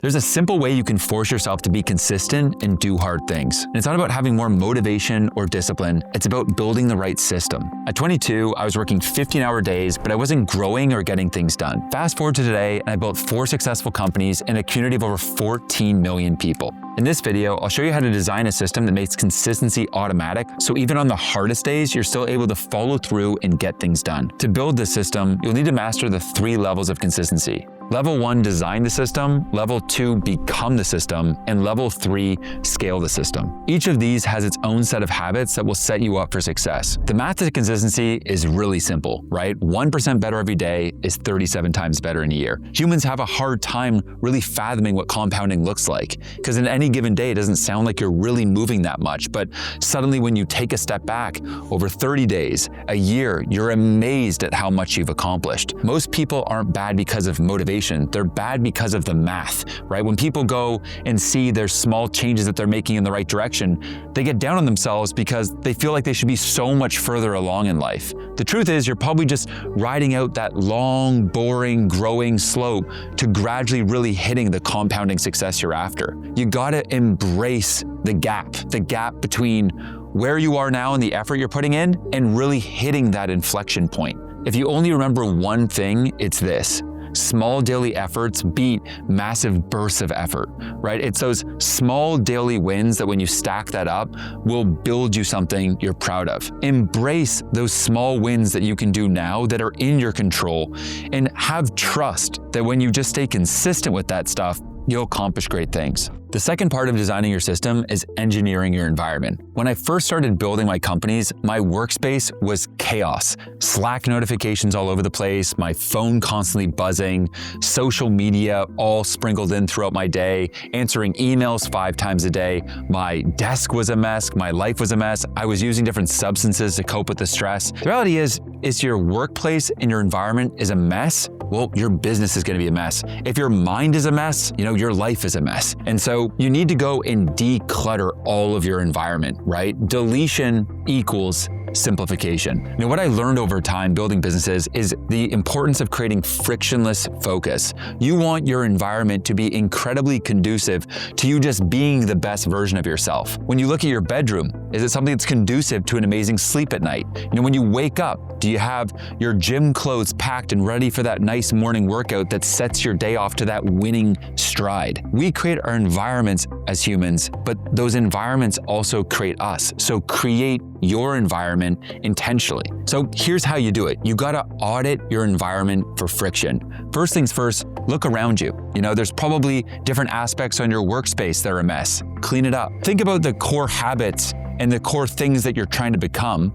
There's a simple way you can force yourself to be consistent and do hard things. And it's not about having more motivation or discipline. It's about building the right system. At 22, I was working 15-hour days, but I wasn't growing or getting things done. Fast forward to today, and I built 4 successful companies and a community of over 14 million people. In this video, I'll show you how to design a system that makes consistency automatic, so even on the hardest days, you're still able to follow through and get things done. To build this system, you'll need to master the 3 levels of consistency. Level 1, design the system. Level 2, become the system. And level 3, scale the system. Each of these has its own set of habits that will set you up for success. The math to consistency is really simple, right? 1% better every day is 37 times better in a year. Humans have a hard time really fathoming what compounding looks like, because in any given day, it doesn't sound like you're really moving that much, but suddenly when you take a step back, over 30 days, a year, you're amazed at how much you've accomplished. Most people aren't bad because of motivation. They're bad because of the math, right? When people go and see there's small changes that they're making in the right direction, they get down on themselves because they feel like they should be so much further along in life. The truth is, you're probably just riding out that long, boring, growing slope to gradually really hitting the compounding success you're after. You gotta embrace the gap between where you are now and the effort you're putting in and really hitting that inflection point. If you only remember one thing, it's this: small daily efforts beat massive bursts of effort, right? It's those small daily wins that when you stack that up will build you something you're proud of. Embrace those small wins that you can do now that are in your control, and have trust that when you just stay consistent with that stuff, you'll accomplish great things. The second part of designing your system is engineering your environment. When I first started building my companies, my workspace was chaos. Slack notifications all over the place, my phone constantly buzzing, social media all sprinkled in throughout my day, answering emails 5 times a day. My desk was a mess, my life was a mess. I was using different substances to cope with the stress. The reality is your workplace and your environment is a mess, well, your business is gonna be a mess. If your mind is a mess, your life is a mess. And so you need to go and declutter all of your environment, right? Deletion equals simplification. What I learned over time building businesses is the importance of creating frictionless focus. You want your environment to be incredibly conducive to you just being the best version of yourself. When you look at your bedroom, is it something that's conducive to an amazing sleep at night? When you wake up, do you have your gym clothes packed and ready for that nice morning workout that sets your day off to that winning stride? We create our environments as humans, but those environments also create us. So create your environment intentionally. So here's how you do it. You gotta audit your environment for friction. First things first, look around you. There's probably different aspects on your workspace that are a mess. Clean it up. Think about the core habits and the core things that you're trying to become.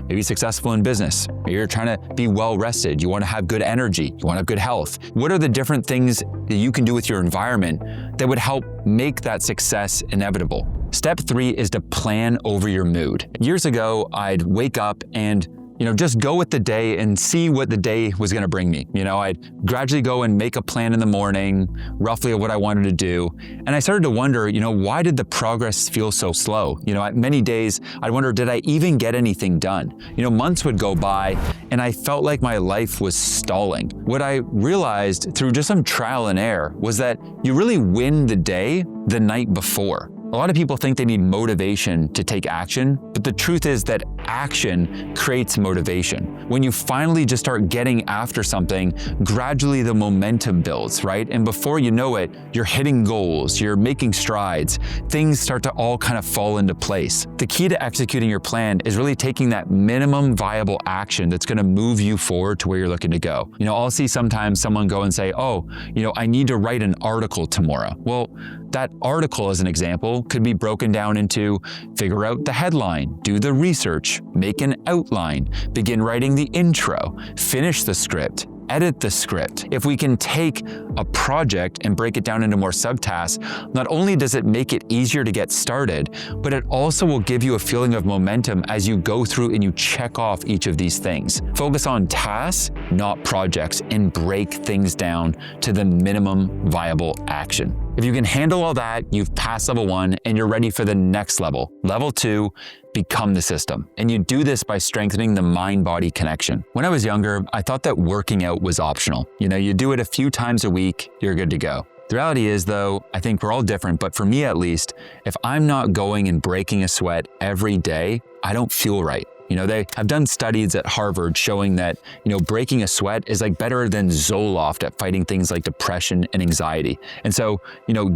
Maybe successful in business. Maybe you're trying to be well rested. You want to have good energy. You want to have good health. What are the different things that you can do with your environment that would help make that success inevitable? Step 3 is to plan over your mood. Years ago, I'd wake up and just go with the day and see what the day was gonna bring me. I'd gradually go and make a plan in the morning, roughly of what I wanted to do. And I started to wonder, why did the progress feel so slow? Many days I'd wonder, did I even get anything done? Months would go by and I felt like my life was stalling. What I realized through just some trial and error was that you really win the day the night before. A lot of people think they need motivation to take action, but the truth is that action creates motivation. When you finally just start getting after something, gradually the momentum builds, right? And before you know it, you're hitting goals, you're making strides, things start to all kind of fall into place. The key to executing your plan is really taking that minimum viable action that's gonna move you forward to where you're looking to go. I'll see sometimes someone go and say, I need to write an article tomorrow. Well, that article, as an example, could be broken down into figure out the headline, do the research, make an outline, begin writing the intro, finish the script, edit the script. If we can take a project and break it down into more subtasks, not only does it make it easier to get started, but it also will give you a feeling of momentum as you go through and you check off each of these things. Focus on tasks, not projects, and break things down to the minimum viable action. If you can handle all that, you've passed level 1 and you're ready for the next level. Level 2, become the system. And you do this by strengthening the mind-body connection. When I was younger, I thought that working out was optional. You do it a few times a week, you're good to go. The reality is though, I think we're all different, but for me at least, if I'm not going and breaking a sweat every day, I don't feel right. They have done studies at Harvard showing that, breaking a sweat is like better than Zoloft at fighting things like depression and anxiety. And so,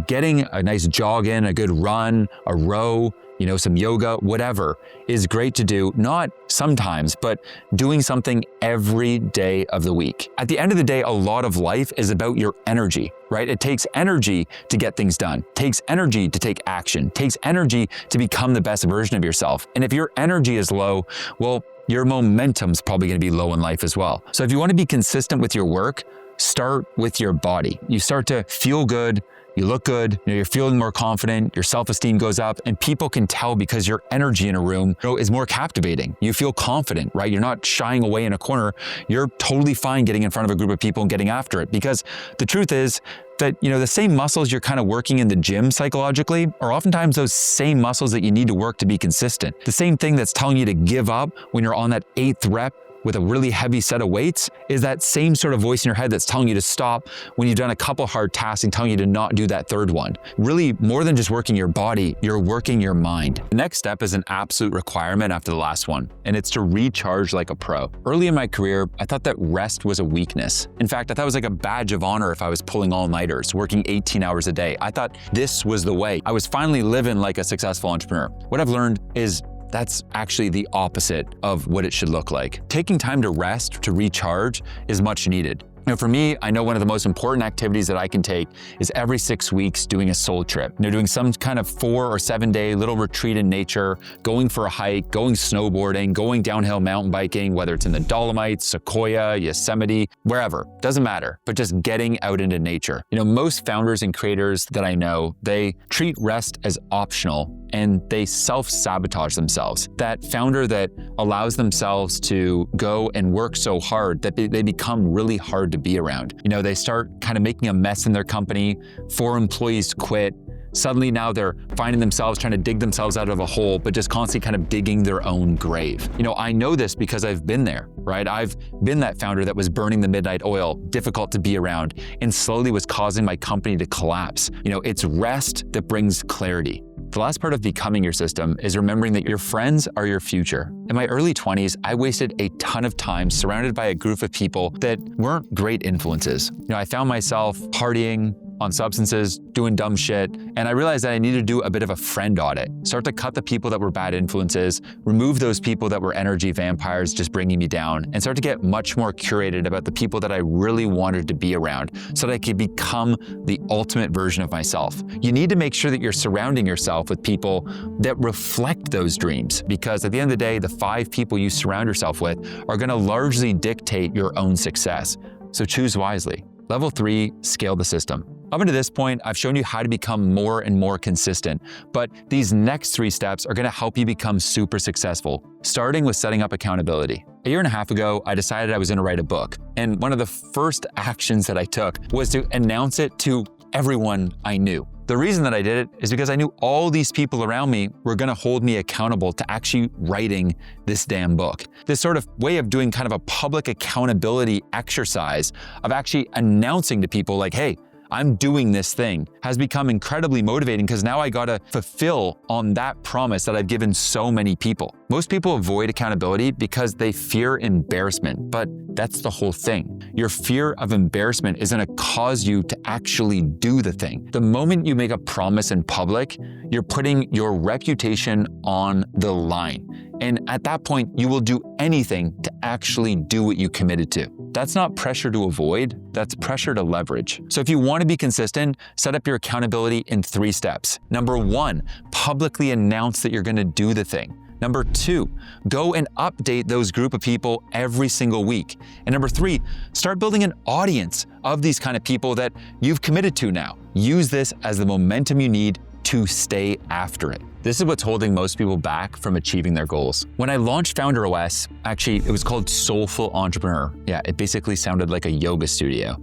getting a nice jog in, a good run, a row, some yoga, whatever is great to do, not sometimes, but doing something every day of the week. At the end of the day, a lot of life is about your energy, right? It takes energy to get things done, it takes energy to take action, it takes energy to become the best version of yourself. And if your energy is low, well, your momentum's probably gonna be low in life as well. So if you wanna be consistent with your work, start with your body. You start to feel good, you look good, you're feeling more confident, your self-esteem goes up, and people can tell because your energy in a room is more captivating. You feel confident, right? You're not shying away in a corner. You're totally fine getting in front of a group of people and getting after it, because the truth is that, the same muscles you're kind of working in the gym psychologically are oftentimes those same muscles that you need to work to be consistent. The same thing that's telling you to give up when you're on that 8th rep with a really heavy set of weights is that same sort of voice in your head that's telling you to stop when you've done a couple hard tasks and telling you to not do that 3rd one. Really, more than just working your body, you're working your mind. The next step is an absolute requirement after the last one, and it's to recharge like a pro. Early in my career, I thought that rest was a weakness. In fact, I thought it was like a badge of honor if I was pulling all-nighters, working 18 hours a day. I thought this was the way. I was finally living like a successful entrepreneur. What I've learned is that's actually the opposite of what it should look like. Taking time to rest, to recharge, is much needed. For me, I know one of the most important activities that I can take is every 6 weeks doing a soul trip. Doing some kind of 4 or 7 day little retreat in nature, going for a hike, going snowboarding, going downhill mountain biking, whether it's in the Dolomites, Sequoia, Yosemite, wherever, doesn't matter, but just getting out into nature. Most founders and creators that I know, they treat rest as optional and they self-sabotage themselves. That founder that allows themselves to go and work so hard that they become really hard to be around. They start kind of making a mess in their company, 4 employees quit. Suddenly now they're finding themselves trying to dig themselves out of a hole, but just constantly kind of digging their own grave. I know this because I've been there, right? I've been that founder that was burning the midnight oil, difficult to be around, and slowly was causing my company to collapse. It's rest that brings clarity. The last part of becoming your system is remembering that your friends are your future. In my early 20s, I wasted a ton of time surrounded by a group of people that weren't great influences. I found myself partying, on substances, doing dumb shit, and I realized that I needed to do a bit of a friend audit. Start to cut the people that were bad influences, remove those people that were energy vampires just bringing me down, and start to get much more curated about the people that I really wanted to be around so that I could become the ultimate version of myself. You need to make sure that you're surrounding yourself with people that reflect those dreams, because at the end of the day, the 5 people you surround yourself with are gonna largely dictate your own success. So choose wisely. Level 3, scale the system. Up until this point, I've shown you how to become more and more consistent, but these next 3 steps are gonna help you become super successful, starting with setting up accountability. A year and a half ago, I decided I was gonna write a book, and one of the first actions that I took was to announce it to everyone I knew. The reason that I did it is because I knew all these people around me were gonna hold me accountable to actually writing this damn book. This sort of way of doing kind of a public accountability exercise of actually announcing to people like, hey, I'm doing this thing, has become incredibly motivating because now I gotta fulfill on that promise that I've given so many people. Most people avoid accountability because they fear embarrassment, but that's the whole thing. Your fear of embarrassment is gonna cause you to actually do the thing. The moment you make a promise in public, you're putting your reputation on the line. And at that point, you will do anything to actually do what you committed to. That's not pressure to avoid, that's pressure to leverage. So if you want to be consistent, set up your accountability in 3 steps. Number 1, publicly announce that you're gonna do the thing. Number 2, go and update those group of people every single week. And number 3, start building an audience of these kind of people that you've committed to now. Use this as the momentum you need to stay after it. This is what's holding most people back from achieving their goals. When I launched Founder OS, actually it was called Soulful Entrepreneur. Yeah, it basically sounded like a yoga studio.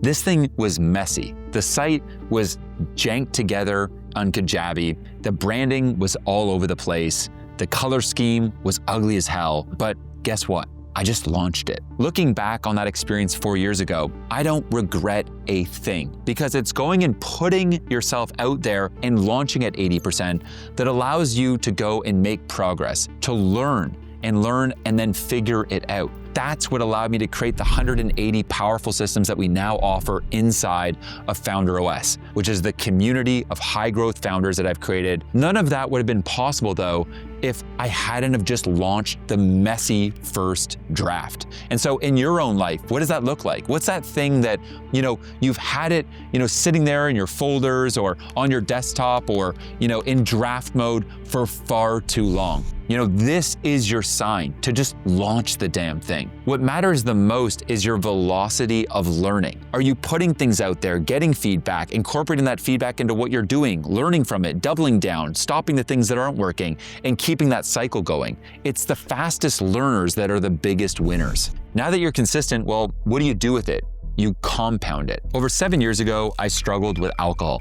This thing was messy. The site was janked together on Kajabi. The branding was all over the place. The color scheme was ugly as hell. But guess what? I just launched it. Looking back on that experience 4 years ago, I don't regret a thing because it's going and putting yourself out there and launching at 80% that allows you to go and make progress, to learn and then figure it out. That's what allowed me to create the 180 powerful systems that we now offer inside of Founder OS, which is the community of high growth founders that I've created. None of that would have been possible though if I hadn't have just launched the messy first draft. And so in your own life, what does that look like? What's that thing that, you've had it, sitting there in your folders or on your desktop or, in draft mode for far too long? This is your sign to just launch the damn thing. What matters the most is your velocity of learning. Are you putting things out there, getting feedback, incorporating that feedback into what you're doing, learning from it, doubling down, stopping the things that aren't working, and keeping that cycle going? It's the fastest learners that are the biggest winners. Now that you're consistent, well, what do you do with it? You compound it. Over 7 years ago, I struggled with alcohol,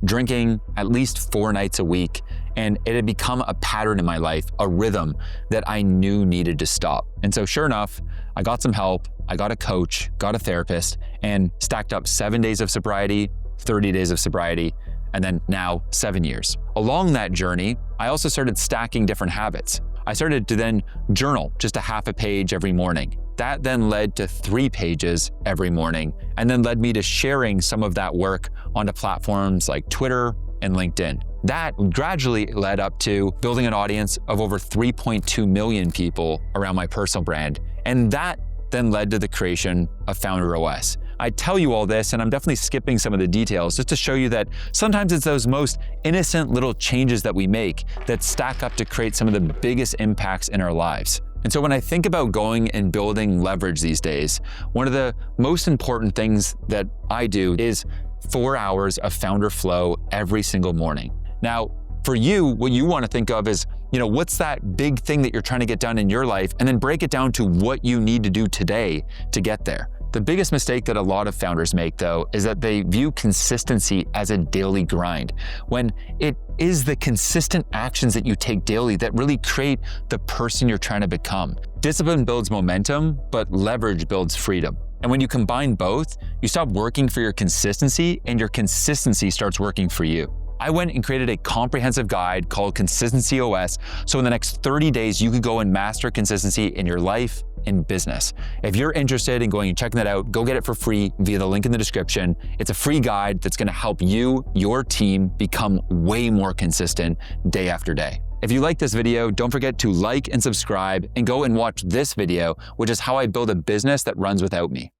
drinking at least 4 nights a week. And it had become a pattern in my life, a rhythm that I knew needed to stop. And so sure enough, I got some help, I got a coach, got a therapist, and stacked up 7 days of sobriety, 30 days of sobriety, and then now 7 years. Along that journey, I also started stacking different habits. I started to then journal just a half a page every morning. That then led to 3 pages every morning, and then led me to sharing some of that work onto platforms like Twitter and LinkedIn. That gradually led up to building an audience of over 3.2 million people around my personal brand. And that then led to the creation of Founder OS. I tell you all this, and I'm definitely skipping some of the details just to show you that sometimes it's those most innocent little changes that we make that stack up to create some of the biggest impacts in our lives. And so when I think about going and building leverage these days, one of the most important things that I do is 4 hours of founder flow every single morning. Now, for you, what you want to think of is, what's that big thing that you're trying to get done in your life, and then break it down to what you need to do today to get there. The biggest mistake that a lot of founders make, though, is that they view consistency as a daily grind, when it is the consistent actions that you take daily that really create the person you're trying to become. Discipline builds momentum, but leverage builds freedom. And when you combine both, you stop working for your consistency and your consistency starts working for you. I went and created a comprehensive guide called Consistency OS, so in the next 30 days, you could go and master consistency in your life and business. If you're interested in going and checking that out, go get it for free via the link in the description. It's a free guide that's gonna help you, your team, become way more consistent day after day. If you like this video, don't forget to like and subscribe, and go and watch this video, which is how I build a business that runs without me.